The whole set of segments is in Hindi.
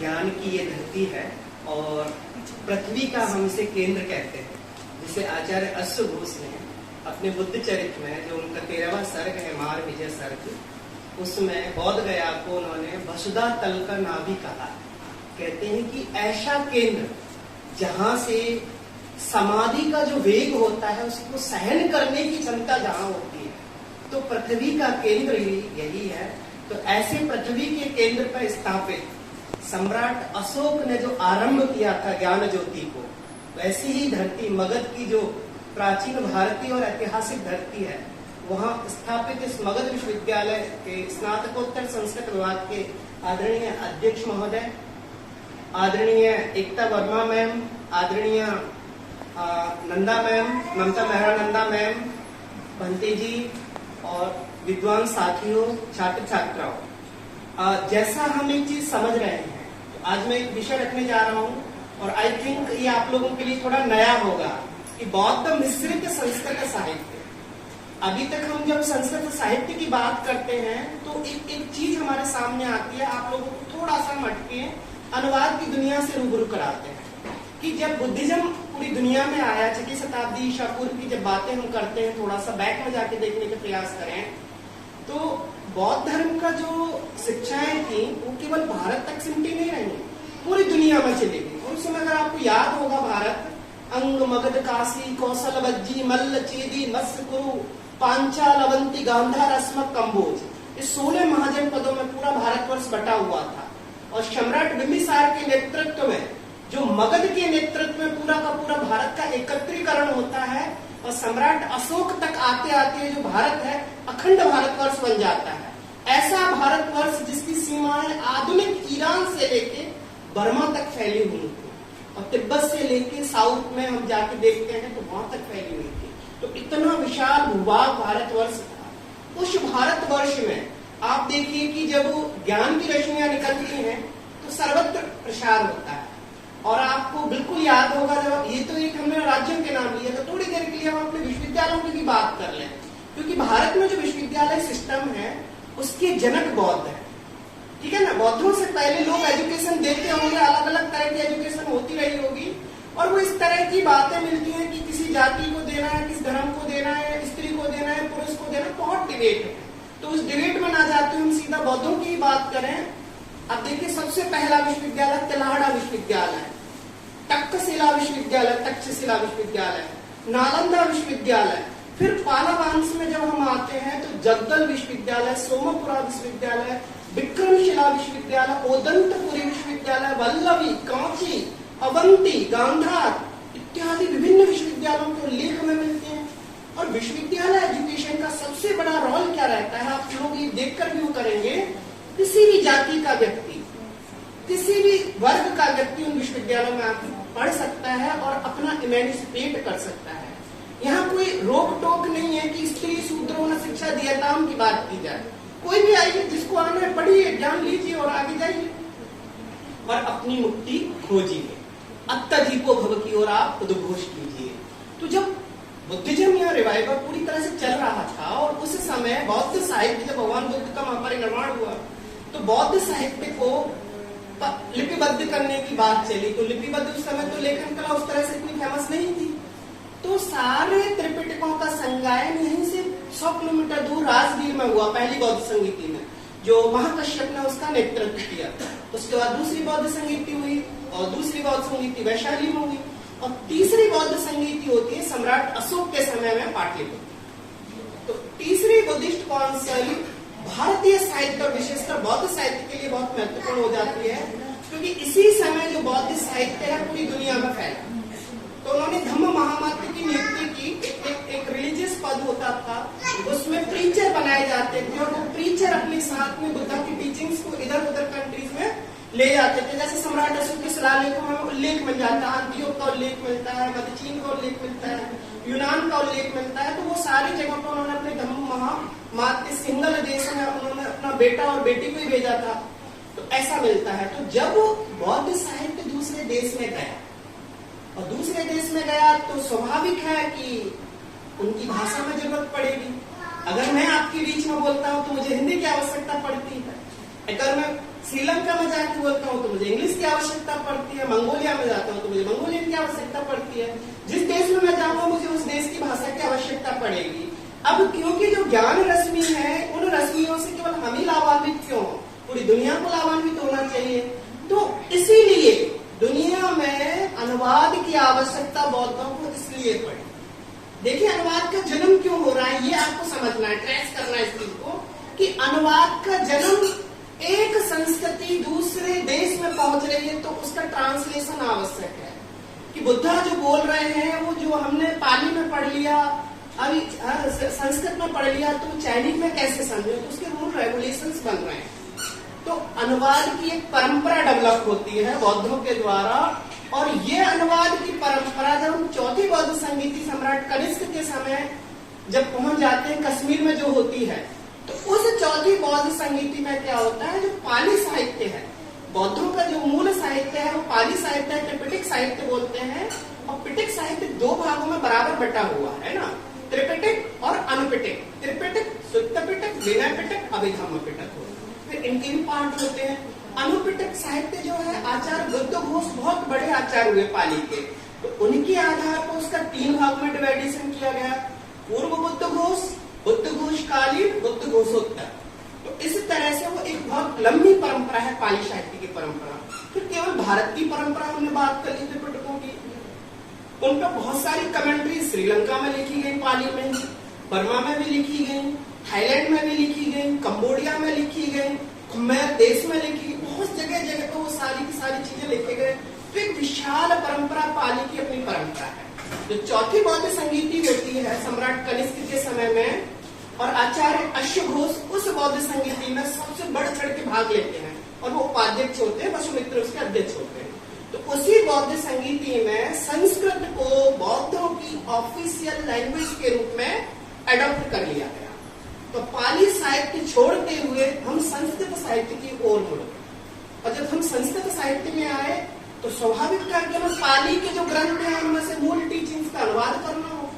ज्ञान की ये धरती है और पृथ्वी का हम इसे केंद्र कहते हैं, जिसे आचार्य अश्वघोष ने अपने बुद्ध चरित्र में, जो उनका 13वां सर्ग है मार विजय सर्ग, उसमें बौद्ध गया को उन्होंने वसुधा तल का नाभि कहा। कहते हैं कि ऐसा केंद्र जहां से समाधि का जो वेग होता है उसको सहन करने की क्षमता जहां होती है, तो पृथ्वी का केंद्र ही यही है। तो ऐसे पृथ्वी के केंद्र पर स्थापित सम्राट अशोक ने जो आरंभ किया था ज्ञान ज्योति को, वैसी ही धरती मगध की जो प्राचीन भारतीय और ऐतिहासिक धरती है, वहां स्थापित इस मगध विश्वविद्यालय के स्नातकोत्तर संस्कृत विभाग के आदरणीय अध्यक्ष महोदय, आदरणीय एकता वर्मा मैम, आदरणीय नंदा मैम, ममता मेहरा नंदा मैम, भंते जी और विद्वान साथियों, छात्र छात्राओं, जैसा हम एक चीज समझ रहे हैं, तो आज मैं एक विषय रखने जा रहा हूं और आई थिंक ये आप लोगों के लिए थोड़ा नया होगा कि बौद्ध मिश्रित संस्कृत साहित्य। अभी तक हम जब संस्कृत साहित्य की बात करते हैं तो एक चीज हमारे सामने आती है, आप लोगों को थोड़ा सा हटके अनुवाद की दुनिया से रूबरू कराते हैं कि जब बुद्धिज्म पूरी दुनिया में आया, 6वीं शताब्दी ईसा पूर्व की जब बातें हम करते हैं, थोड़ा सा बैक में जाके देखने का प्रयास करें, तो बौद्ध धर्म का जो शिक्षाएं थी वो केवल भारत तक सिमटी नहीं रही, पूरी दुनिया में चली गई। उस समय अगर आपको याद होगा, भारत अंग मगध काशी कौशल वज्जी मल्ल चेदी मत्स्य कुरु पांचाल अवंती गांधार अस्मक कम्बोज, इस 16 महाजनपदों में पूरा भारतवर्ष बटा हुआ था। और सम्राट बिंबिसार के नेतृत्व में, जो मगध के नेतृत्व में पूरा का पूरा भारत का एकत्रीकरण होता है, और सम्राट अशोक तक आते आते जो भारत है अखंड भारतवर्ष बन जाता है। ऐसा भारतवर्ष जिसकी सीमाएं आधुनिक ईरान से लेके बर्मा तक फैली हुई थी, और तिब्बत से लेके साउथ में हम जाके देखते हैं तो वहां तक फैली हुई थी। तो इतना विशाल भूभाग भारतवर्ष था। उस भारतवर्ष में आप देखिए कि जब ज्ञान की रश्मियां निकलती हैं तो सर्वत्र प्रसार होता है। और आपको बिल्कुल याद होगा, जब ये तो एक हमने राज्यों के नाम लिए, तो थोड़ी देर के लिए हम अपने विश्वविद्यालयों की भी बात कर लें, क्योंकि भारत में जो विश्वविद्यालय सिस्टम है उसके जनक बौद्ध है, ठीक है ना। बौद्धों से पहले लोग एजुकेशन देते होंगे, अलग अलग तरह की एजुकेशन होती रही होगी, और वो इस तरह की बातें मिलती हैं कि किसी जाति को देना है, किस धर्म को देना है, स्त्री को देना है, पुरुष को देना है, बहुत डिबेट है। तो उस डिबेट में ना जाते हम सीधा बौद्धों की बात करें। अब देखिए, सबसे पहला विश्वविद्यालय तिलाड़ा विश्वविद्यालय, तक्षशिला विश्वविद्यालय, तक्षशिला विश्वविद्यालय, नालंदा विश्वविद्यालय, फिर पालावांस में जब हम आते हैं तो जगदल विश्वविद्यालय, सोमपुरा विश्वविद्यालय, विक्रमशिला विश्वविद्यालय, ओदंतपुरी विश्वविद्यालय, वल्लभी, कांची, अवंती, गांधार इत्यादि विभिन्न विश्वविद्यालयों के उल्लेख में मिलते हैं। और विश्वविद्यालय एजुकेशन का सबसे बड़ा रोल क्या रहता है, आप लोग ये देखकर व्यू करेंगे, किसी भी जाति का व्यक्ति, किसी भी वर्ग का व्यक्ति उन विश्वविद्यालयों में आकर पढ़ सकता है और अपना इमेंसिपेट कर सकता है। यहाँ कोई रोक टोक नहीं है कि स्त्री शूद्रों ने शिक्षा दियताम की बात की जाए। कोई भी आइए, जिसको आना है पढ़िए, ज्ञान लीजिए और आगे जाइए और अपनी मुक्ति खोजिए। अत्यधिको भव की ओर आप उद्घोष कीजिए। तो जब बुद्धिज्म या रिवाइवल पूरी तरह से चल रहा था, और उस समय बौद्ध साहित्य, जब भगवान बुद्ध का महापरिनिर्वाण हुआ तो बौद्ध साहित्य को लिपिबद्ध करने की बात चली। तो लिपिबद्ध उस समय तो लेखन कला उस तरह से इतनी फेमस नहीं थी, तो सारे त्रिपिटकों का संगायन यहीं से 100 किलोमीटर दूर राजगीर में हुआ, पहली बौद्ध संगीति में, जो महाकश्यप ने उसका नेतृत्व किया। उसके बाद दूसरी बौद्ध संगीति हुई, और दूसरी बौद्ध संगीति वैशाली में हुई, और तीसरी बौद्ध संगीति होती है सम्राट अशोक के समय में पाटलिपुत्र। तो तीसरी बुद्धिस्ट काउंसिल भारतीय साहित्य और विशेषकर बौद्ध साहित्य के लिए बहुत महत्वपूर्ण हो जाती है, क्योंकि इसी समय जो बौद्ध साहित्य है पूरी दुनिया में फैला। तो उन्होंने धम्म महामात्र की नियुक्ति की। एक रिलीजियस पद होता था, उसमें प्रीचर बनाए जाते थे, और वो प्रीचर अपने साथ में बुद्धा की टीचिंग्स को इधर उधर कंट्रीज में ले जाते थे। जैसे सम्राट अशोक के शिलालेखों में उल्लेख मिल जाता है, अंतियोक का उल्लेख मिलता है, मध्य चीन का उल्लेख मिलता है, यूनान का उल्लेख मिलता है। तो वो सारी जगहों पर उन्होंने अपने धम्म महामात्र सिंगल देश में उन्होंने अपना बेटा और बेटी को ही भेजा था। तो ऐसा मिलता है। तो जब बौद्ध साहित्य दूसरे देश में गया, और दूसरे देश में गया तो स्वाभाविक है कि उनकी भाषा में जरूरत पड़ेगी। अगर मैं आपके बीच में बोलता हूँ तो मुझे हिंदी की आवश्यकता पड़ती है। अगर मैं श्रीलंका में जाके बोलता हूँ तो मुझे इंग्लिश की आवश्यकता पड़ती है, मंगोलिया में जाता हूँ तो मुझे मंगोलियन की आवश्यकता पड़ती है, जिस देश में मैं जाऊंगा मुझे उस देश की भाषा की आवश्यकता पड़ेगी। अब क्योंकि जो ज्ञान रश्मि है उन रश्मियों से केवल हम ही लाभान्वित क्यों, पूरी दुनिया को लाभान्वित होना चाहिए। तो इसीलिए दुनिया में अनुवाद की आवश्यकता बौद्धों को इसलिए पड़ी। देखिए अनुवाद का जन्म क्यों हो रहा है ये आपको समझना है, ट्रेस करना है इस चीज को कि अनुवाद का जन्म एक संस्कृति दूसरे देश में पहुंच रही है तो उसका ट्रांसलेशन आवश्यक है कि बुद्धा जो बोल रहे हैं वो जो हमने पाली में पढ़ लिया, अभी संस्कृत में पढ़ लिया तो चाइनीज में कैसे समझे, तो उसके रूल रेगुलेशंस बन रहे हैं। तो अनुवाद की एक परंपरा डेवलप होती है बौद्धों के द्वारा, और ये अनुवाद की परंपरा जब हम चौथी बौद्ध संगीति सम्राट कनिष्क के समय जब पहुंच जाते हैं कश्मीर में जो होती है, तो उस चौथी बौद्ध संगीति में क्या होता है, जो पाली साहित्य है, बौद्धों का जो मूल साहित्य है वो पाली साहित्य है, त्रिपिटक साहित्य बोलते हैं। और पिटक साहित्य दो भागों में बराबर बटा हुआ है ना, त्रिपिटक और अनुपिटक। त्रिपिटक शुद्ध पिटक, विनय पिटक, अभिधम्म पिटक होता है, फिर इनके भी पार्ट होते हैं। अनुपिटक साहित्य जो है आचार्य बुद्ध घोष बहुत बड़े आचार्य हुए पाली के, तो उनके आधार पर उसका 3 भाग में डिवाइडेशन किया गया, पूर्व बुद्ध घोष, बुद्ध घोष कालीन, बुद्ध घोषोत्तर। तो इस तरह से वो एक बहुत लंबी परंपरा है पाली साहित्य की परंपरा। फिर केवल भारत की परंपरा हमने बात कर ली त्रिपिटकों की, उन पर बहुत सारी कमेंट्री श्रीलंका में लिखी गई पाली में, बर्मा में भी लिखी गई, थाईलैंड में भी लिखी गई, कंबोडिया में लिखी गई, खमेर देश में लिखी गई, बहुत जगह जगह पर वो सारी की सारी चीजें लिखे गए। तो एक विशाल परंपरा पाली की अपनी परंपरा है। जो चौथी बौद्ध संगीति होती है सम्राट कनिष्क के समय में, और आचार्य अश्वघोष उस बौद्ध संगीति में सबसे बढ़ चढ़ के भाग लेते हैं, और वो उपाध्यक्ष होते हैं, वसुमित्र उसके अध्यक्ष होते हैं। तो उसी बौद्ध संगीति में संस्कृत को बौद्धों की ऑफिशियल लैंग्वेज के रूप में एडॉप्ट कर लिया गया। तो पाली साहित्य छोड़ते हुए हम संस्कृत साहित्य की ओर मुड़े, और जब हम संस्कृत साहित्य में आए तो स्वाभाविक था कि हमें पाली के जो ग्रंथ हैं उनमें से मूल टीचिंग्स का अनुवाद करना हो।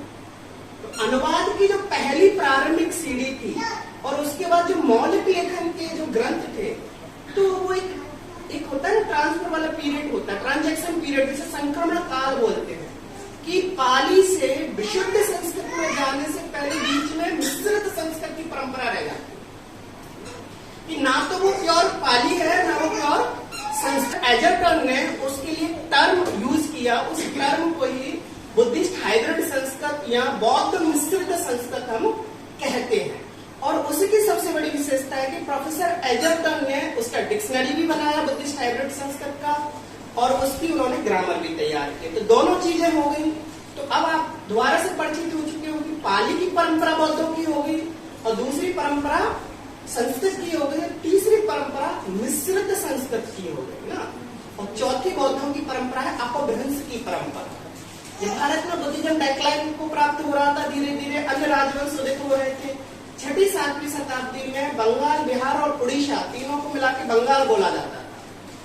तो अनुवाद की जो पहली प्रारंभिक सीढ़ी थी और उसके बाद जो मौलिक लेखन के जो ग्रंथ थे, तो वो एक होता है ट्रांसफर वाला पीरियड होता है, ट्रांजैक्शन पीरियड, जिसे संक्रमण काल बोलते हैं, कि पाली से विशुद्ध संस्कृत में जाने से पहले बीच में मिश्रित संस्कृत की परंपरा रह जाती कि ना तो वो प्योर पाली है ना वो प्योर संस्कृत। एजरटन ने उसके लिए टर्म यूज किया, उस टर्म को ही बुद्धिस्ट हाइब्रिड संस्कृत या बौद्ध मिश्रित संस्कृत हम कहते हैं। और उसकी सबसे बड़ी विशेषता है कि प्रोफेसर एजरटन ने उसका डिक्शनरी भी बनाया बुद्धिस्ट हाइब्रिड संस्कृत का, और उसकी उन्होंने ग्रामर भी तैयार की। तो दोनों चीजें हो गई। तो अब आप दोबारा से परिचित हो चुके हो कि पाली की परंपरा बौद्धों की हो गई, और दूसरी परंपरा संस्कृत की हो गई, तीसरी परंपरा मिश्रित संस्कृत की हो गई ना, और चौथी बौद्धों की परंपरा है अपभ्रंश की परंपरा। जब भारत में बुद्धिज्म डेक्लाइन को प्राप्त हो रहा था, धीरे धीरे अन्य राजवंश उदित हो रहे थे। 6वीं-7वीं शताब्दी में बंगाल, बिहार और उड़ीसा तीनों को मिला के बंगाल बोला जाता था।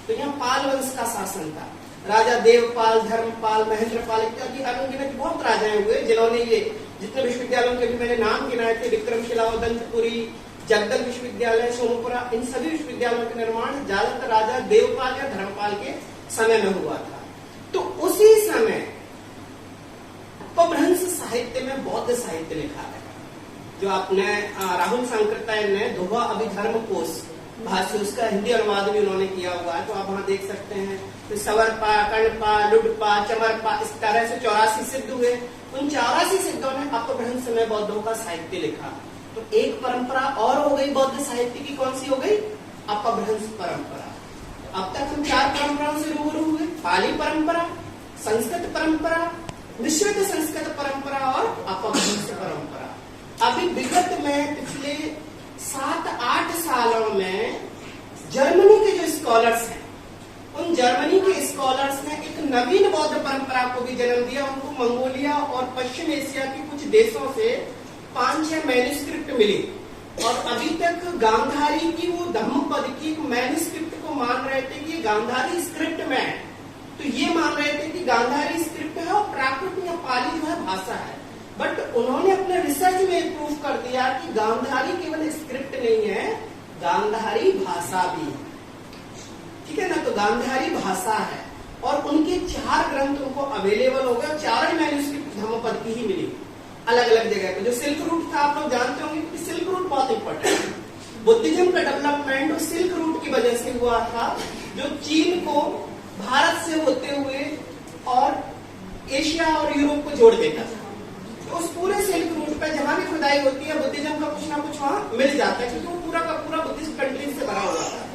तो यहाँ पाल वंश का शासन था, राजा देवपाल, धर्मपाल, महेंद्रपाल इत्यादि अनगिनत बहुत राजाएं हुए, जिन्होंने ये जितने विश्वविद्यालयों के भी मैंने नाम गिनाए थे, विक्रमशिला, दंतपुरी, जगदल विश्वविद्यालय, सोमपुरा, इन सभी विश्वविद्यालयों का निर्माण ज्यादातर राजा देवपाल या धर्मपाल के समय में हुआ था। तो उसी समय अपभ्रंश साहित्य में बौद्ध साहित्य लिखा है, जो आपने राहुल शंकरतायन ने दोहा अभिधर्म कोश भाष्य, उसका हिंदी अनुवाद भी उन्होंने किया हुआ है, तो आप वहां देख सकते हैं। तो सवरपा, कर्णपा, लुडपा, चमरपा, इस तरह से 84 सिद्ध हुए। उन 84 सिद्धों ने अपभ्रंश में बौद्धों का साहित्य लिखा। तो एक परंपरा और हो गई बौद्ध साहित्य की, कौन सी हो गई? अपभ्रंश परंपरा। अब तक हम 4 परंपराओं से रूबरू हुए, पाली परंपरा, संस्कृत परंपरा, मिश्रित संस्कृत परंपरा और अपभ्रंश परंपरा। अभी विगत में पिछले 7-8 सालों में जर्मनी के जो स्कॉलर्स हैं, उन जर्मनी के स्कॉलर्स ने एक नवीन बौद्ध परंपरा को भी जन्म दिया। उनको मंगोलिया और पश्चिम एशिया के कुछ देशों से 5-6 मैन्युस्क्रिप्ट मिली, और अभी तक गांधारी की वो धम्मपद की मैन्युस्क्रिप्ट को मान रहे थे कि गांधारी स्क्रिप्ट में है। तो ये मान रहे थे कि गांधारी स्क्रिप्ट है और प्राकृत या पाली जो है भाषा है। बट उन्होंने अपने रिसर्च में प्रूव कर दिया कि गांधारी केवल स्क्रिप्ट नहीं है, गांधारी भाषा भी है। ठीक है ना। तो गांधारी भाषा है और उनके 4 ग्रंथ उनको अवेलेबल हो गए, 4 मैन्युस्क्रिप्ट धम्मपद की ही मिली अलग अलग जगह पे। जो सिल्क रूट था आप लोग जानते होंगे कि सिल्क रूट बहुत इंपॉर्टेंट है। बुद्धिज्म का डेवलपमेंट उस सिल्क रूट की वजह से हुआ था, जो चीन को भारत से होते हुए और एशिया और यूरोप को जोड़ देता था। तो उस पूरे सिल्क रूट पे जहां भी खुदाई होती है बुद्धिज्म का कुछ ना कुछ वहां मिल जाता है, क्योंकि वो पूरा का पूरा बुद्धिस्ट कंट्री से भरा हुआ था।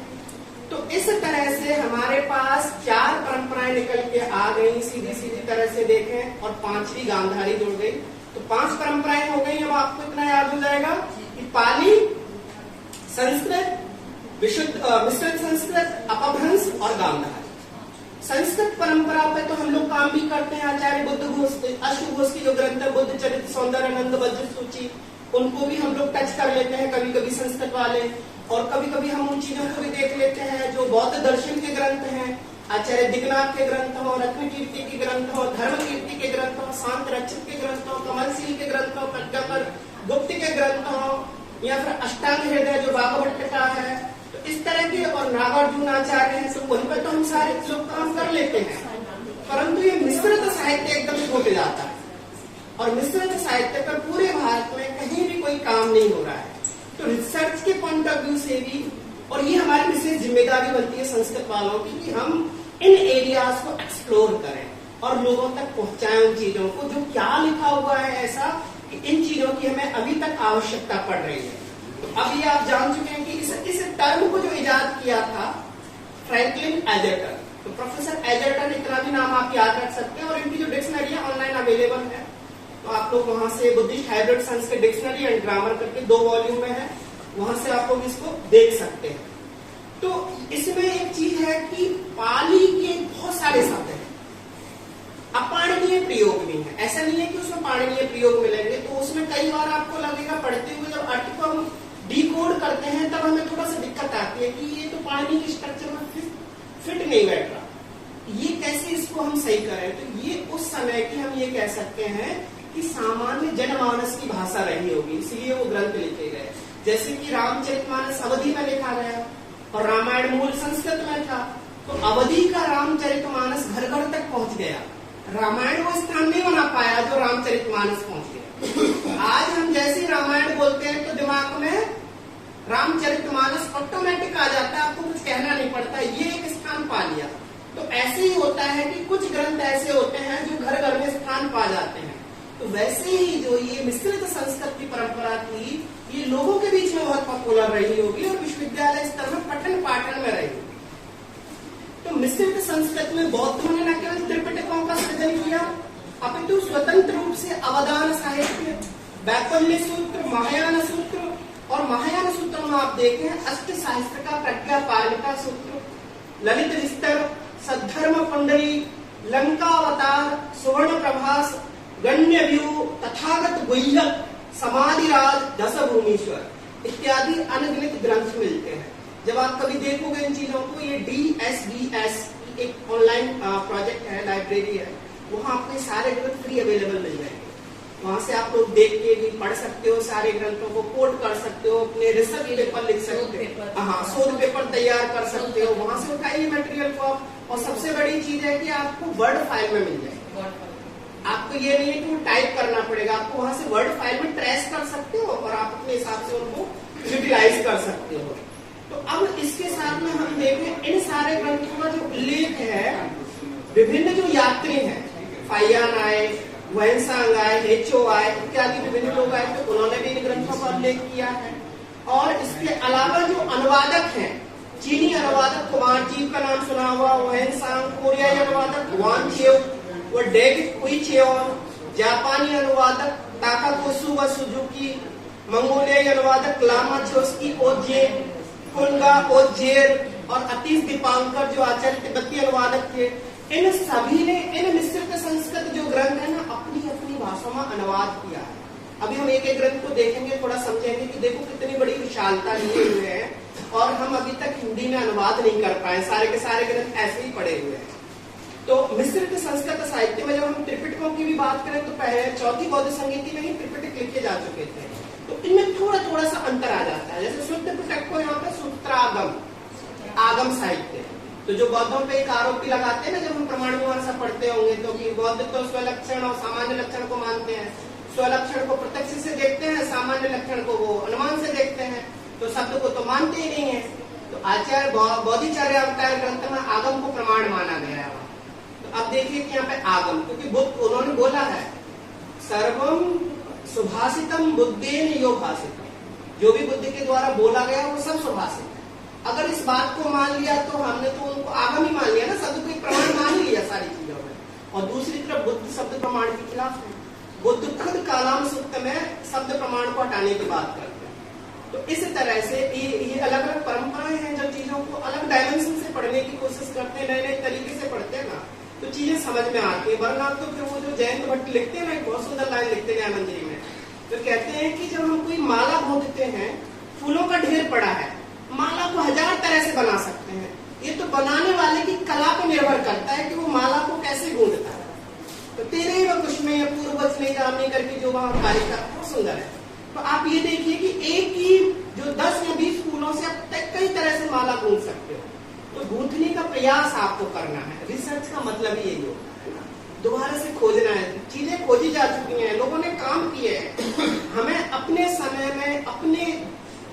तो इस तरह से हमारे पास 4 परंपराएं निकल के आ गई सीधी सीधी तरह से देखें, और 5वीं गांधारी जुड़ गई। तो 5 परंपराएं हो गई। अब आपको इतना याद हो जाएगा कि पाली, संस्कृत, विशुद्ध मिश्रित संस्कृत, अपभ्रंश और गांधारी। संस्कृत परंपरा पे तो हम लोग काम भी करते हैं। आचार्य बुद्ध घोष, अश्व घोष की जो ग्रंथ है बुद्ध चरित्र, सौंदर्यानंद, वज्र सूची, उनको भी हम लोग टच कर लेते हैं कभी कभी संस्कृत वाले। और कभी कभी हम उन चीजों को भी देख लेते हैं जो बौद्ध दर्शन के ग्रंथ हैं, आचार्य दिग्नाथ के ग्रंथ हो, रत्न कीर्ति के ग्रंथ हो, धर्म कीर्ति के ग्रंथ हो, शांत रक्षित के ग्रंथ हो, कमलशील के ग्रंथ हो, प्रज्ञाकर गुप्त के ग्रंथ हो, या फिर अष्टांग हृदय जो बाघभट्ट का है। तो इस तरह के और नागार्जुन आचार्य हैं, सब उन पर तो हम सारे लोग काम कर लेते हैं। परंतु ये मिश्रित साहित्य एकदम छूट जाता है, और मिश्रित साहित्य पर पूरे भारत में कहीं भी कोई काम नहीं हो रहा है। तो रिसर्च के पॉइंट ऑफ व्यू से भी, और ये हमारी विशेष जिम्मेदारी बनती है संस्कृत वालों की, कि हम इन एरियाज को एक्सप्लोर करें और लोगों तक पहुंचाएं उन चीजों को जो क्या लिखा हुआ है ऐसा कि इन चीजों की हमें अभी तक आवश्यकता पड़ रही है। तो अभी आप जान चुके हैं कि इस टर्म को जो इजाद किया था फ्रैंकलिन एजर्टन। तो प्रोफेसर एजर्टन, इतना भी नाम आप याद रख सकते हैं, और इनकी जो डिक्शनरी है ऑनलाइन अवेलेबल है। तो आप लोग वहां से Buddhist hybrid Sanskrit dictionary and grammar करके 2 वॉल्यूम में है, वहां से आप लोग इसको देख सकते हैं। तो इसमें एक चीज है कि पाली के बहुत सारे शब्द हैं, अपाणनीय प्रयोग भी है। ऐसा नहीं है कि उसमें पाणनीय प्रयोग मिलेंगे। तो उसमें कई बार आपको लगेगा पढ़ते हुए, जब अर्थ को हम डिकोड करते हैं तब हमें थोड़ा सा दिक्कत आती है कि ये तो पाणनी के स्ट्रक्चर में फिट नहीं बैठ रहा, ये कैसे इसको हम सही करें। तो ये उस समय की हम ये कह सकते हैं कि सामान्य जनमानस की भाषा रही होगी, इसलिए वो ग्रंथ लिखे गए। जैसे कि रामचरितमानस अवधि में लिखा गया और रामायण मूल संस्कृत में था, तो अवधि का रामचरितमानस घर घर तक पहुंच गया। रामायण वो स्थान नहीं बना पाया जो रामचरितमानस पहुंच गया। आज हम जैसे रामायण बोलते हैं तो दिमाग में रामचरितमानस ऑटोमेटिक आ जाता है, आपको कुछ कहना नहीं पड़ता, ये एक स्थान पा लिया। तो ऐसे ही होता है कि कुछ ग्रंथ ऐसे होते हैं जो घर घर में स्थान पा जाते हैं। तो वैसे ही जो ये मिश्रित संस्कृत की परंपरा थी, ये लोगों के बीच में बहुत पॉपुलर रही होगी और विश्वविद्यालय स्तर में पठन पाठन में रही होगी। तो मिश्रित संस्कृत में बौद्धों ने न केवल त्रिपिटकों का सृजन किया, अपितु स्वतंत्र रूप से अवदान साहित्य, वैकल्य सूत्र, महायान सूत्र, और महायान सूत्र में आप देखें अष्ट शास्त्र का प्रज्ञा पालिका सूत्र, ललित विस्तर, सद्धर्म कुंडली, लंकावतार, सुवर्ण प्रभास, गण्य व्यू, तथागत गुह्यक, समाधिराज, दस भूमीश्वर इत्यादि अनगिनत ग्रंथ मिलते हैं। जब आप कभी देखोगे इन चीजों को, ये DSBS एक ऑनलाइन प्रोजेक्ट है, लाइब्रेरी है, वहां आपको सारे ग्रंथ फ्री अवेलेबल मिल जाएंगे। वहां से आप लोग देख के भी पढ़ सकते हो, सारे ग्रंथों को कोट कर सकते हो, अपने रिसर्च पेपर लिख सकते हो, हाँ शोध पेपर तैयार कर सकते हो, वहां से उठाइए मटेरियल को। और सबसे बड़ी चीज है कि आपको वर्ड फाइल में मिल जाएगा। आपको ये नहीं है कि वो टाइप करना पड़ेगा, आपको वहां से वर्ड फाइल में ट्रेस कर सकते हो और आप अपने हिसाब से उनको यूटिलाइज कर सकते हो। तो अब इसके साथ में हम देखें इन सारे ग्रंथों का जो उल्लेख है, विभिन्न जो यात्री हैं, फाइयान आए, वैनसांग आए, हेचो आए, इत्यादि विभिन्न लोग आए, तो उन्होंने भी इन ग्रंथों का उल्लेख किया है। और इसके अलावा जो अनुवादक हैं, चीनी अनुवादक कुमार जीव का नाम सुना हुआ, वैनसांग, कोरियाई अनुवादक वान चेव, वो डेविड कुइचेओन, जापानी अनुवादक ताकाकोसु व सुजुकी, मंगोलियाई अनुवादक लामा छोस्की ओजे, कुंगा ओजेर और अतीश दीपांकर जो आचार्य तिब्बती अनुवादक थे, इन सभी ने इन मिश्रित संस्कृत जो ग्रंथ है ना अपनी अपनी भाषा में अनुवाद किया है। अभी हम एक एक ग्रंथ को देखेंगे, थोड़ा समझेंगे कि देखो कितनी बड़ी विशालता लिए हुए हैं, और हम अभी तक हिंदी में अनुवाद नहीं कर पाए, सारे के सारे ग्रंथ ऐसे ही पड़े हुए हैं। तो मिश्रित संस्कृत साहित्य में जब हम त्रिपिटकों की भी बात करें तो पहले 4वीं बौद्ध संहिता में ही त्रिपिटक लिखे जा चुके थे। तो इनमें थोड़ा थोड़ा सा अंतर आ जाता है। जैसे शुद्ध पिटक को यहाँ पे सूत्रागम, आगम साहित्य, तो जो बौद्धों पे एक आरोपी लगाते हैं ना, जब हम प्रमाण मीमांसा पढ़ते होंगे, तो कि बौद्ध तो स्वलक्षण और सामान्य लक्षण को मानते हैं। स्वलक्षण को प्रत्यक्ष से देखते हैं, सामान्य लक्षण को वो अनुमान से देखते हैं, तो शब्द को तो मानते ही नहीं है। तो आचार्य बोधिचर्या अवतार ग्रंथ में आगम को प्रमाण माना गया है। तो अब देखिए कि यहाँ पे आगम, क्योंकि बुद्ध उन्होंने बोला है सर्वम सुभाषितम बुद्धेन यो भाषितम, जो भी बुद्ध के द्वारा बोला गया वो सब सुभाषित है। अगर इस बात को मान लिया तो हमने तो उनको आगम ही मान लिया ना, शब्द को प्रमाण मान लिया सारी चीजों में। और दूसरी तरफ बुद्ध शब्द प्रमाण के खिलाफ है। बुद्ध खुद कालाम सूक्त में शब्द प्रमाण को हटाने की बात करते हैं। तो इस तरह से ये अलग अलग परंपराएं हैं जो चीजों को अलग डायमेंशन से पढ़ने की कोशिश करते हैं, नए नए तरीके से पढ़ते हैं ना, तो चीजें समझ में आती है। वरना तो फिर वो जो जयंत भट्ट लिखते हैं ना, एक बहुत सुंदर लाइन लिखते हैं न्यायमंजरी में, तो कहते हैं कि जब हम कोई माला गूंथते हैं, फूलों का ढेर पड़ा है, माला को 1000 तरह से बना सकते हैं, ये तो बनाने वाले की कला पर निर्भर करता है कि वो माला को कैसे गूंथता है। तो तेरे व कुछ में पूर्वज नहीं रामनी करके जो वहां कार्य का बहुत सुंदर है। तो आप ये देखिए कि एक ही जो 10 या 20 फूलों से आप कई तरह से माला गूंथ सकते हो। तो गूंथने का प्रयास आपको करना है। रिसर्च का मतलब ही यही होता है ना, दोबारा से खोजना है। चीजें खोजी जा चुकी हैं, लोगों ने काम किए हैं। हमें अपने समय में अपने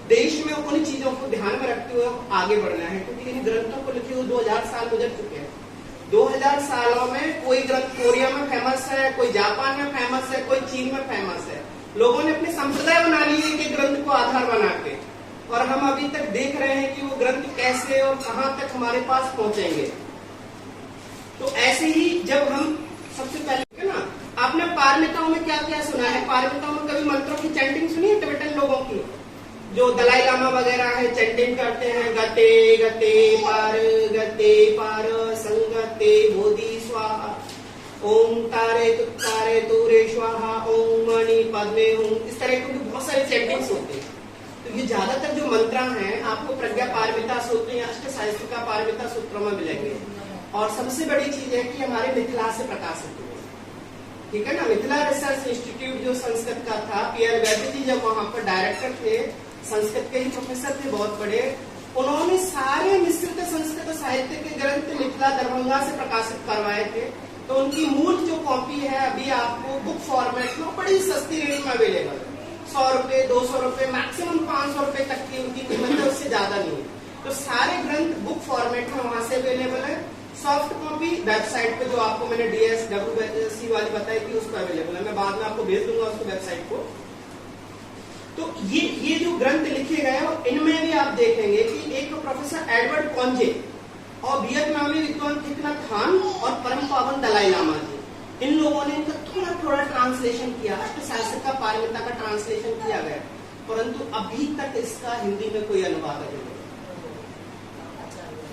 देश में उन चीजों को ध्यान में रखते हुए आगे बढ़ना है, क्योंकि इन ग्रंथों को लिखे हुए 2000 साल गुजर चुके हैं। 2000 सालों में कोई ग्रंथ कोरिया में फेमस है, कोई जापान में फेमस है, कोई चीन में फेमस है। लोगों ने अपने संप्रदाय बना लिए कि ग्रंथ को आधार बना के, और हम अभी तक देख रहे हैं कि वो ग्रंथ कैसे और कहां तक हमारे पास पहुंचेंगे। तो ऐसे ही जब हम सबसे पहले ना, आपने पारमिताओं में क्या क्या सुना है? पारमिताओं में कभी मंत्रों की चैंटिंग सुनी है? टिबेटन लोगों की जो दलाई लामा वगैरह है, चैंटिंग करते हैं, गते गते पार संगते बोधि स्वाहा, ओम तारे तुत्तारे तूरे स्वाहा, ओम मणि पद्मे ओम, इस तरह के बहुत सारे चैंटिंग्स होते हैं। तो ये ज्यादातर जो मंत्र हैं आपको प्रज्ञा पारमिता सूत्र या अष्ट साहित्य का पारमिता सूत्रों में मिलेंगे। और सबसे बड़ी चीज है कि हमारे मिथिला से प्रकाशित हुए, ठीक है ना। मिथिला रिसर्च इंस्टीट्यूट जो संस्कृत का था, पीएल वैद्य जी जब वहां पर डायरेक्टर थे, संस्कृत के ही प्रोफेसर थे बहुत बड़े, उन्होंने सारे मिश्रित संस्कृत साहित्य के ग्रंथ मिथिला दरभंगा से प्रकाशित करवाए थे। तो उनकी मूल जो कॉपी है अभी आपको बुक फॉर्मेट में बड़ी सस्ती रेट में अवेलेबल है। 100 रुपए, 200 रुपए, मैक्सिमम 500 रुपए तक की उनकी कीमत है, उससे ज्यादा नहीं। तो सारे ग्रंथ बुक फॉर्मेट में वहां से अवेलेबल है। सॉफ्ट कॉपी वेबसाइट पे जो आपको मैंने DSWC वाली बताई थी उस पर अवेलेबल है। मैं बाद में आपको भेज दूंगा उसको वेबसाइट को। तो ये जो ग्रंथ लिखे गए हैं इनमें भी आप देखेंगे कि एक प्रोफेसर एडवर्ड कॉन्जे और वियतनामी विद्वान थिक नत हान और परम पावन दलाई लामा जी, इन लोगों ने इनका थोड़ा थोड़ा ट्रांसलेशन किया। अष्टशास्त्र का पारमिता का ट्रांसलेशन किया गया, परंतु अभी तक इसका हिंदी में कोई अनुवाद नहीं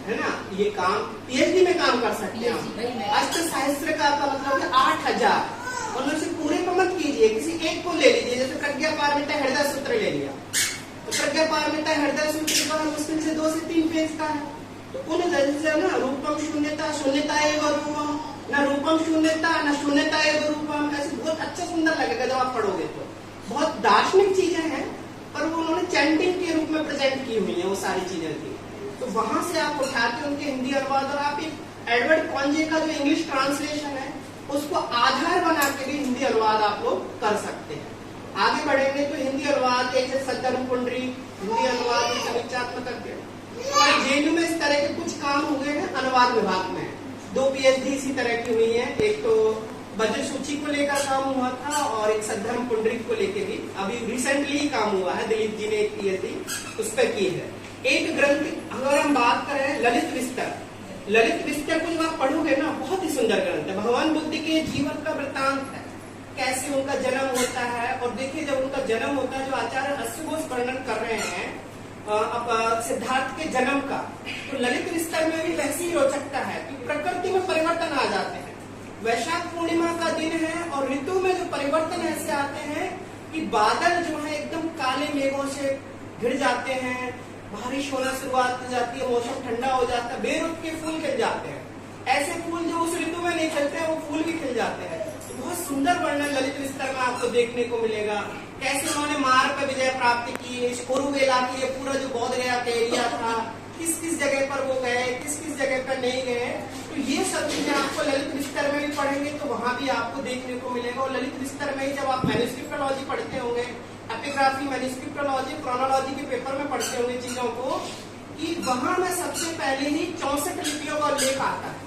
है ना। ये काम PhD में काम कर सकते हैं। अष्टशास्त्र का मतलब है 8000, उनमें से पूरे को मत कीजिए, किसी एक को ले लीजिए। जैसे प्रज्ञा पारमिता हृदय सूत्र ले लिया, तो प्रज्ञा पारमिता हृदय सूत्र का मुश्किल से 2 से 3 पेज का है। तो उन जैसे ना रूपम शून्यता शून्यता एवं रूपम, न रूपम शून्यता न शून्यता एवं रूपम, ऐसे बहुत अच्छा सुंदर लगेगा जब आप पढ़ोगे। तो बहुत दार्शनिक चीजें हैं, पर वो उन्होंने चैंटिंग के रूप में प्रेजेंट की हुई है वो सारी चीजें थी। तो वहां से आप उठा के उनके हिंदी अनुवाद, और आप एक एडवर्ड कॉन्जे का जो इंग्लिश ट्रांसलेशन है उसको आधार बना के भी हिंदी अनुवाद आप लोग कर सकते हैं। आगे बढ़ेंगे तो हिंदी अनुवाद, एक सद्धर्म कुंडली हिंदी अनुवाद समीक्षात्मक अध्ययन, और JNU में इस तरह के कुछ काम हुए हैं अनुवाद विभाग में। 2 PhD इसी तरह की हुई है। एक तो बज्र सूची को लेकर काम हुआ था और एक सद्धर्म कुंडली को लेकर भी अभी रिसेंटली काम हुआ है। दिलीप जी ने एक PhD उस पर की है। एक ग्रंथ अगर हम बात करें ललित विस्तर, ललित विस्तर को जब आप पढ़ोगे ना, बहुत ही सुंदर ग्रंथ है। भगवान बुद्ध के जीवन का वृतांत है, कैसे उनका जन्म होता है। और देखिए जब उनका जन्म होता है, जो आचार्य अश्वघोष वर्णन कर रहे हैं अब सिद्धार्थ के जन्म का, तो ललित विस्तर में भी वैसी ही रोचकता है कि प्रकृति में परिवर्तन आ जाते हैं। वैशाख पूर्णिमा का दिन है और ऋतु में जो परिवर्तन ऐसे आते हैं कि बादल जो है एकदम काले मेघों से घिर जाते हैं, बारिश होना शुरुआत हो जाती है, मौसम ठंडा हो जाता है, बेरुख के फूल खिल जाते हैं। ऐसे फूल जो उस ऋतु में नहीं खिलते हैं, वो फूल भी खिल जाते हैं। तो बहुत सुंदर वर्णन ललित विस्तर में आपको देखने को मिलेगा। कैसे उन्होंने मार पर विजय प्राप्त की, कुरुवेला की, पूरा जो बौद्ध गया का एरिया था, किस किस जगह पर वो गए, किस किस जगह पर नहीं गए। तो ये सब चीजें आपको ललित विस्तर में भी पढ़ेंगे तो वहां भी आपको देखने को मिलेगा। और ललित विस्तर में ही जब आप मैन्युस्क्रिप्टोलॉजी पढ़ते होंगे, एपिग्राफी, मैन्युस्क्रिप्टोलॉजी, क्रोनोलॉजी के पेपर में पढ़ते होंगे चीजों को, कि वहां में सबसे पहले ही 64 लिपियों का उल्लेख आता है।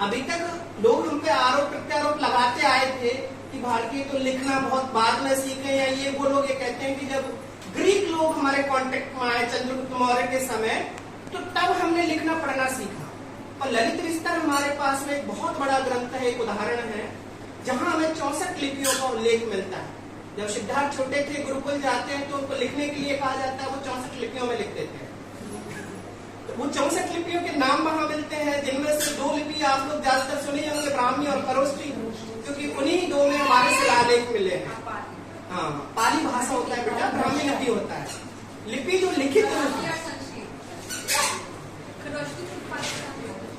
अभी तक लोग हम पे आरोप प्रत्यारोप लगाते आए थे कि भारतीय तो लिखना बहुत बाद में सीखे, या ये वो लोग ये कहते हैं कि जब ग्रीक लोग हमारे कांटेक्ट में आए चंद्रगुप्त मौर्य के समय, तो तब हमने लिखना पढ़ना सीखा। और ललित विस्तर हमारे पास में एक बहुत बड़ा ग्रंथ है, एक उदाहरण है, जहां हमें 64 लिपियों का उल्लेख मिलता है। जब सिद्धार्थ छोटे थे, गुरुकुल जाते हैं तो उनको लिखने के लिए कहा जाता है, वो 64 लिपियों में लिखते थे। तो वो 64 लिपियों के नाम वहां मिलते हैं, जिनमें से 2 लिपि आप लोग ज्यादातर सुने होंगे, ब्राह्मी और खरोष्ठी, क्योंकि उन्हीं 2 में हमारे शिलालेख मिले हैं। हाँ, पाली भाषा होता है बेटा, ब्राह्मी लिपि होता है, लिपि जो लिखित होती है।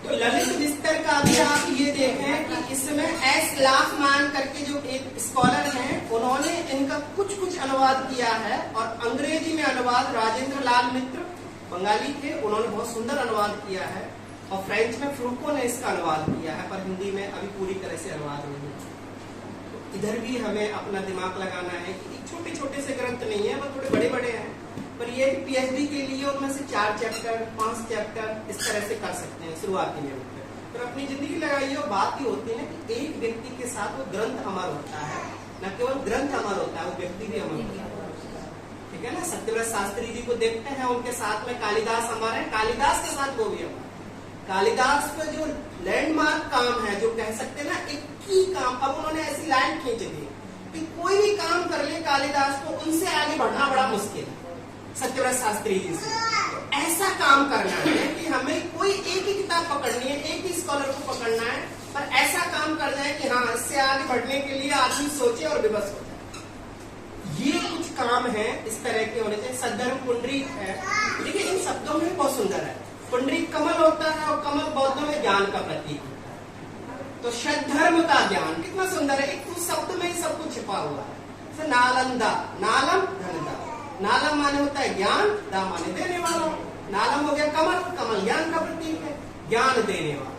तो ललित विस्तर का भी आप ये देखें कि इसमें एस लाफमान करके जो एक स्कॉलर हैं, उन्होंने इनका कुछ कुछ अनुवाद किया है। और अंग्रेजी में अनुवाद राजेंद्र लाल मित्र, बंगाली थे, उन्होंने बहुत सुंदर अनुवाद किया है। और फ्रेंच में फ्रूको ने इसका अनुवाद किया है, पर हिंदी में अभी पूरी तरह से अनुवाद नहीं है। तो इधर भी हमें अपना दिमाग लगाना है कि छोटे छोटे से ग्रंथ नहीं है, वो थोड़े बड़े बड़े हैं, पर ये पीएचडी के लिए उनमें से 4 चैप्टर 5 चैप्टर इस तरह से कर सकते हैं शुरुआती में। फिर अपनी जिंदगी लगाइए। और बात ही होती है ना कि एक व्यक्ति के साथ वो ग्रंथ अमर होता है, न केवल ग्रंथ अमर होता है, वो व्यक्ति भी अमर होता है। ठीक है ना, सत्यव्रत शास्त्री जी को देखते हैं, उनके साथ में कालिदास अमर है, कालिदास के साथ वो भी अमर। कालिदास का जो लैंडमार्क काम है, जो कह सकते हैं ना एक की काम, अब उन्होंने ऐसी लाइन खींच दी कि कोई भी काम कर ले कालिदास को, उनसे आगे बढ़ना बड़ा मुश्किल है सत्यव्रत शास्त्री जी से। तो ऐसा काम करना है कि हमें कोई एक ही किताब पकड़नी है, एक ही स्कॉलर को पकड़ना है, पर ऐसा काम कर जाए कि हाँ, इससे आगे बढ़ने के लिए आदमी सोचे और विवश हो जाए। ये कुछ काम है इस तरह के होने चाहिए। सद्धर्म पुंडरीक है, देखिए इन शब्दों में बहुत सुंदर है। पुंडरीक कमल होता है, और कमल बौद्धों में ज्ञान का प्रतीक होता है। तो सद्धर्म का ज्ञान कितना सुंदर है, एक शब्द में ही सब कुछ छिपा हुआ है। नालंदा, नालम धनदा, नालम माने होता है ज्ञान, दा माने देने वाला। नालम हो गया कमल, कमल ज्ञान का प्रतीक है, ज्ञान देने वाला।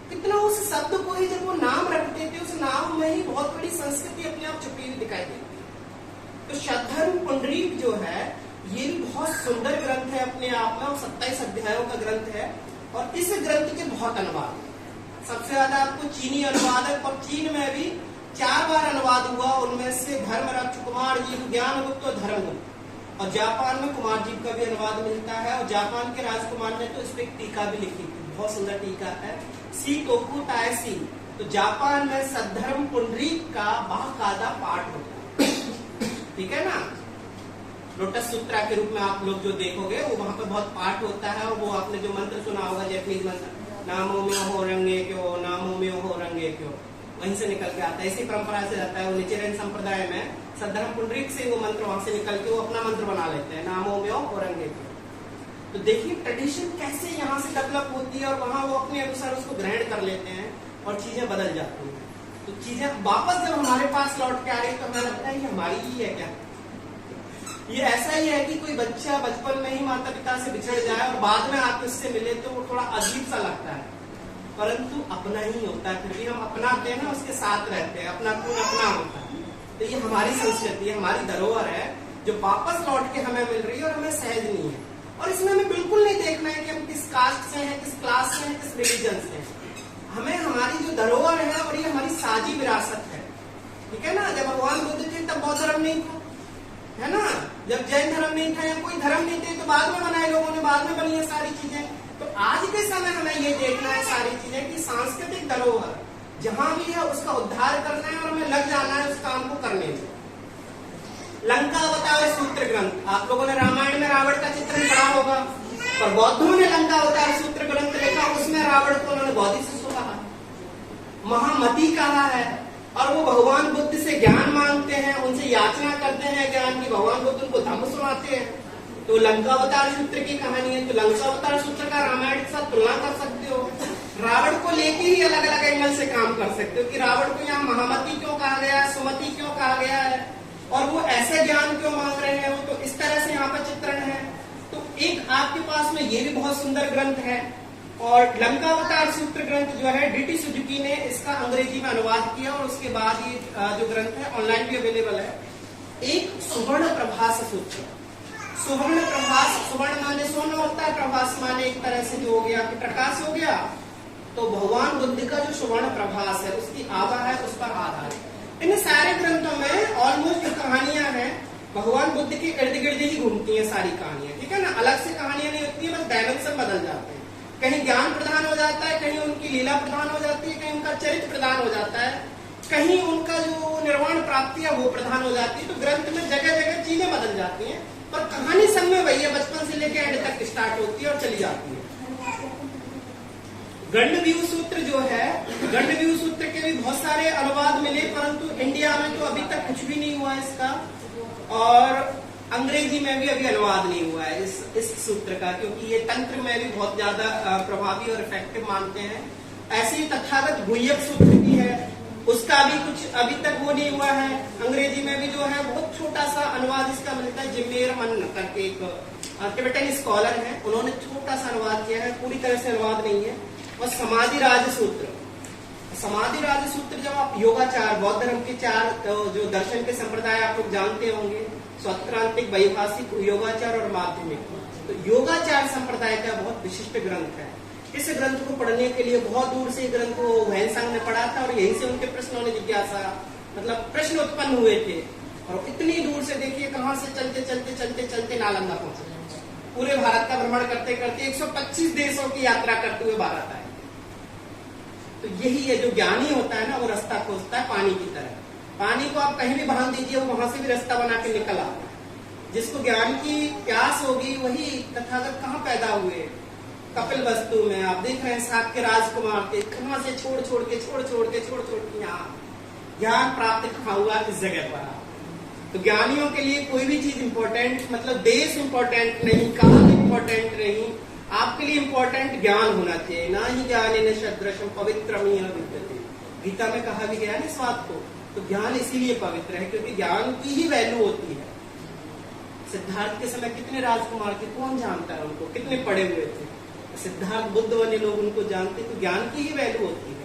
कितना उस शब्द को ही जब वो नाम रखते थे, उस नाम में ही बहुत बड़ी संस्कृति अपने आप छुपी हुई दिखाई देती है। तो सद्धर्म पुंडरीक जो है, ये भी बहुत सुंदर ग्रंथ है अपने आप में, और 27 अध्यायों का ग्रंथ है। और इस ग्रंथ के बहुत अनुवाद, सबसे ज्यादा आपको चीनी अनुवादक, और चीन में भी 4 बार अनुवाद हुआ, उनमें से धर्मरक्ष कुमार जी, ज्ञानगुप्त और धर्मगुप्त। और जापान में कुमार जी का भी अनुवाद मिलता है, और जापान के राजकुमार ने तो इस पर टीका भी लिखी थी, बहुत सुंदर टीका है, सीतोकू ताएसी। तो जापान में सद्धर्म पुंडरीक का बाकायदा पाठ होता है, ठीक है ना। लोटस सूत्रा के रूप में आप लोग जो देखोगे, वो वहां पर बहुत पाठ होता है। और वो आपने जो मंत्र सुना होगा, जैपनीज मंत्र, नामो में हो रंगे क्यों, नामो में हो रंगे क्यों, वहीं से निकल के आता है। इसी परंपरा से जाता है। वो निचेरन संप्रदाय में सद्धर्म पुंडरीक से वो मंत्र वहां से निकल के वो अपना मंत्र बना लेते हैं, नामो में हो रंगे क्यों। तो देखिए ट्रेडिशन कैसे यहाँ से डेवलप होती है, और वहां वो अपने अनुसार उसको ग्रहण कर लेते हैं, और चीजें बदल जाती हैं। तो चीजें वापस जब हमारे पास लौट के आ रही, तो हमें लगता है ये हमारी ही है क्या। ये ऐसा ही है कि कोई बच्चा बचपन में ही माता पिता से बिछड़ जाए और बाद में आप उससे मिले, तो वो थोड़ा अजीब सा लगता है, परंतु अपना ही होता है। फिर भी हम अपनाते हैं ना, उसके साथ रहते हैं, अपना खून अपना होता है। तो ये हमारी संस्कृति है, हमारी धरोहर है, जो वापस लौट के हमें मिल रही है, और हमें सहज नहीं है। और इसमें हमें बिल्कुल नहीं देखना है कि हम किस कास्ट से हैं, किस क्लास से हैं, किस रिलीजन से हैं। हमें हमारी जो धरोहर है, और ये हमारी साझी विरासत है, ठीक है ना। जब भगवान बुद्ध थे तब बौद्ध धर्म नहीं था, है ना। जब जैन धर्म नहीं था, या कोई धर्म नहीं थे, तो बाद में बनाए लोगों ने, बाद में बनी है सारी चीजें। तो आज के समय हमें ये देखना है सारी चीजें कि सांस्कृतिक धरोहर जहां भी है उसका उद्धार करना है, और हमें लग जाना है उस काम को करने में। लंका अवतार सूत्र ग्रंथ, आप लोगों ने रामायण में रावण का चित्रण पढ़ा होगा, पर बौद्धों ने लंका अवतार सूत्र ग्रंथ लिखा, उसमें रावण को उन्होंने बोधिसत्व कहा, महामती कहा है। और वो भगवान बुद्ध से ज्ञान मांगते हैं, उनसे याचना करते हैं ज्ञान की, भगवान बुद्ध उनको धम्म सुनाते हैं। तो लंका अवतार सूत्र की कहानी है। तो लंका अवतार सूत्र का रामायण के साथ तुलना कर सकते हो, रावण को लेके ही अलग अलग एंगल से काम कर सकते हो कि रावण को यहाँ महामती क्यों कहा गया है, सुमति क्यों कहा गया है, और वो ऐसे ज्ञान क्यों मांग रहे हैं। वो तो इस तरह से यहाँ पर चित्रण है। तो एक आपके पास में ये भी बहुत सुंदर ग्रंथ है, और लंकावतार सूत्र ग्रंथ जो है डीटी सुजुकी ने इसका अंग्रेजी में अनुवाद किया, और उसके बाद ये जो ग्रंथ है ऑनलाइन भी अवेलेबल है। एक सुवर्ण प्रभास सूत्र। सुवर्ण प्रभास, सुवर्ण माने सोना होता है, प्रभास माने एक तरह से जो हो गया कि प्रकाश हो गया। तो भगवान बुद्ध का जो सुवर्ण प्रभास है उसकी आभा है, उस पर आधारित इन सारे ग्रंथों में ऑलमोस्ट जो कहानियां हैं भगवान बुद्ध के इर्द गिर्द ही घूमती हैं सारी कहानियां, ठीक है ना। अलग से कहानियां नहीं होती है, बस डायमेंशन बदल जाते हैं। कहीं ज्ञान प्रदान हो जाता है, कहीं उनकी लीला प्रदान हो जाती है, कहीं उनका चरित्र प्रदान हो जाता है, कहीं उनका जो निर्वाण प्राप्ति है वो प्रधान हो जाती है। तो ग्रंथ में जगह जगह चीजें बदल जाती हैं, पर कहानी सब में वही है, बचपन से लेकर एंड तक स्टार्ट होती है और चली जाती है। गंडव्यूह सूत्र जो है, गंडव्यूह सूत्र के भी बहुत सारे अनुवाद मिले, परंतु इंडिया में तो अभी तक कुछ भी नहीं हुआ इसका, और अंग्रेजी में भी अभी अनुवाद नहीं हुआ है इस सूत्र का, क्योंकि ये तंत्र में भी बहुत ज्यादा प्रभावी और इफेक्टिव मानते हैं। ऐसे ही तथागत गुह्यक सूत्र भी है, उसका भी कुछ अभी तक वो नहीं हुआ है। अंग्रेजी में भी जो है बहुत छोटा सा अनुवाद इसका मिलता है। जिमेर मन करके एक टिबेटन स्कॉलर है, उन्होंने छोटा सा अनुवाद किया है, पूरी तरह से अनुवाद नहीं है। और समाधि राज सूत्र, समाधि राज सूत्र जब आप योगाचार, बौद्ध धर्म के 4 जो दर्शन के संप्रदाय आप लोग जानते होंगे, स्वत्रांतिक, वैभाषिक, योगाचार और माध्यमिक, तो योगाचार संप्रदाय का बहुत विशिष्ट ग्रंथ है। इस ग्रंथ को पढ़ने के लिए बहुत दूर से ग्रंथ को वैनसांग ने पढ़ा था, और यहीं से उनके प्रश्नों ने जिज्ञासा, मतलब प्रश्न उत्पन्न हुए थे। और इतनी दूर से देखिए कहां से चलते चलते चलते चलते नालंदा पहुंचे, पूरे भारत का भ्रमण करते करते 125 देशों की यात्रा करते हुए भारत आए। तो यही है, जो ज्ञानी होता है ना वो रास्ता खोजता है पानी की तरह। पानी को आप कहीं भी बांध दीजिए, वो वहां से भी रास्ता बना के निकल आता है। जिसको ज्ञान की प्यास होगी वही तथागत कहाँ पैदा हुए, कपिल वस्तु में आप देख रहे हैं सात के राजकुमार के कहां से छोड़ छोड़ के यहाँ ज्ञान प्राप्त कहाँ हुआ, इस जगह पर। तो ज्ञानियों के लिए कोई भी चीज इंपॉर्टेंट, मतलब देश इंपॉर्टेंट नहीं, काल इंपॉर्टेंट नहीं, आपके लिए इंपॉर्टेंट ज्ञान होना चाहिए। ना ही ज्ञान इन सदृशम पवित्रमिह विद्यते, गीता में कहा भी गया है इस बात को। तो ज्ञान इसीलिए पवित्र है क्योंकि ज्ञान की ही वैल्यू होती है। सिद्धार्थ के समय कितने राजकुमार थे, कौन जानता है उनको, कितने पढ़े हुए थे। सिद्धार्थ बुद्ध वाले लोग उनको जानते, तो ज्ञान की ही वैल्यू होती है।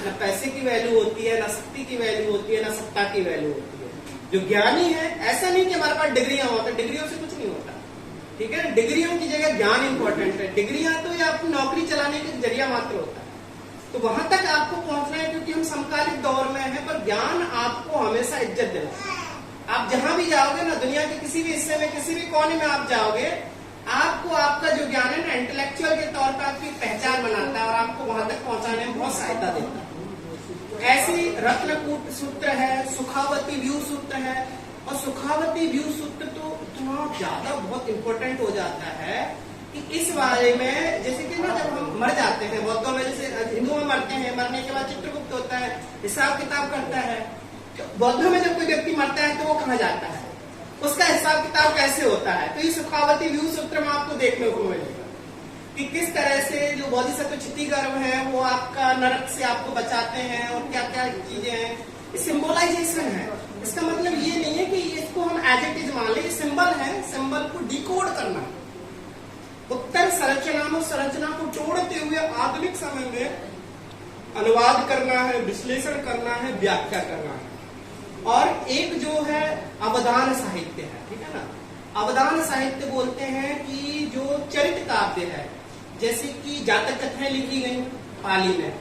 न पैसे की वैल्यू होती है, न शक्ति की वैल्यू होती है, न सत्ता की वैल्यू होती है। जो ज्ञानी है, ऐसा नहीं कि हमारे पास डिग्रियां होता, डिग्रियों से कुछ नहीं होता, ठीक है। डिग्रियों की जगह ज्ञान इंपॉर्टेंट है। डिग्रियां तो ये आपकी नौकरी चलाने का जरिया मात्र होता है, तो वहां तक आपको पहुंचना है क्योंकि हम समकालिक दौर में हैं। पर ज्ञान आपको हमेशा इज्जत देना है। आप जहां भी जाओगे ना, दुनिया के किसी भी हिस्से में, किसी भी कोने में आप जाओगे, आपको आपका जो ज्ञान है ना इंटेलेक्चुअल के तौर पर आपकी पहचान बनाता है और आपको वहां तक पहुंचाने में बहुत सहायता देता है। ऐसी रत्नकूट सूत्र है, सुखावती व्यूह सूत्र है, और सुखावती व्यूह सूत्र तो इतना ज्यादा बहुत इंपॉर्टेंट हो जाता है कि इस बारे में, जैसे कि ना जब हम मर जाते हैं, बौद्धों में जैसे हिंदुओं में मरते हैं, मरने के बाद चित्रगुप्त होता है, हिसाब किताब करता है। तो बौद्धों में जब कोई व्यक्ति मरता है तो वो कहाँ जाता है, उसका हिसाब किताब कैसे होता है। तो ये सुखावती व्यूह सूत्र में आपको देखने को मिलेगा कि किस तरह से जो बोधिसत्व क्षितिगर्भ है वो आपका नरक से आपको बचाते हैं और क्या क्या चीजें हैं। सिंबोलाइजेशन है, इसका मतलब ये नहीं है कि इसको हम एज इट इज मान ले, ये सिंबल है, सिंबल को डिकोड करना, उत्तर संरचना को तोड़ते हुए आधुनिक समय में अनुवाद करना है, विश्लेषण करना है, व्याख्या करना है। और एक जो है अवदान साहित्य है, ठीक है ना। अवदान साहित्य बोलते हैं कि जो चरित्र काव्य है, जैसे कि जातक कथाएं लिखी गई पाली में,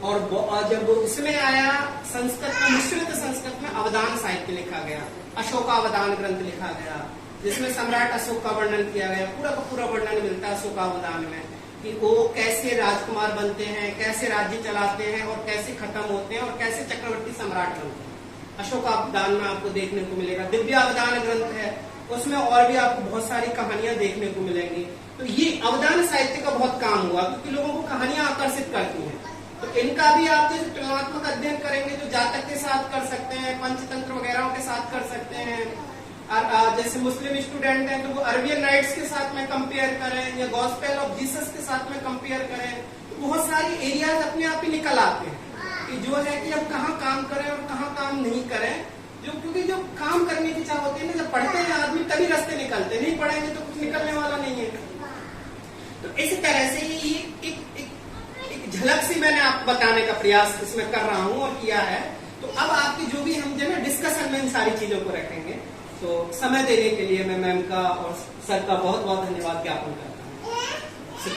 और जब इसमें आया संस्कृत में, मिश्रित संस्कृत में अवदान साहित्य लिखा गया, अशोकावदान ग्रंथ लिखा गया, जिसमें सम्राट अशोक का वर्णन किया गया। पूरा का पूरा वर्णन मिलता है अशोकावदान में कि वो कैसे राजकुमार बनते हैं, कैसे राज्य चलाते हैं, और कैसे खत्म होते हैं, और कैसे चक्रवर्ती सम्राट बनते हैं। अशोकावदान में आपको देखने को मिलेगा। दिव्यावदान ग्रंथ है, उसमें और भी आपको बहुत सारी कहानियां देखने को मिलेंगी। तो ये अवदान साहित्य का बहुत काम हुआ क्योंकि लोगों को कहानियां आकर्षित करती हैं। तो इनका भी आप जैसे तुलनात्मक अध्ययन करेंगे तो जातक के साथ कर सकते हैं, पंचतंत्र वगैरह के साथ कर सकते हैं। और जैसे मुस्लिम स्टूडेंट हैं तो वो अरबियन नाइट्स के साथ में कंपेयर करें, या गॉस्पेल ऑफ जीसस के साथ में कंपेयर करें। तो बहुत सारी एरियाज अपने आप ही निकल आते हैं कि जो है कि हम कहाँ काम करें और कहाँ काम नहीं करें। क्योंकि जो काम करने की चाह होती है ना, जब पढ़ते हैं आदमी तभी रास्ते निकलते, नहीं पढ़ेंगे तो कुछ निकलने वाला नहीं है। तो इसी तरह से ये एक झलक सी मैंने आपको बताने का प्रयास इसमें कर रहा हूं और किया है। तो अब आपकी जो भी हम जो ना डिस्कशन में इन सारी चीजों को रखेंगे। तो समय देने के लिए मैं मैम का और सर का बहुत बहुत धन्यवाद ज्ञापन करता हूँ।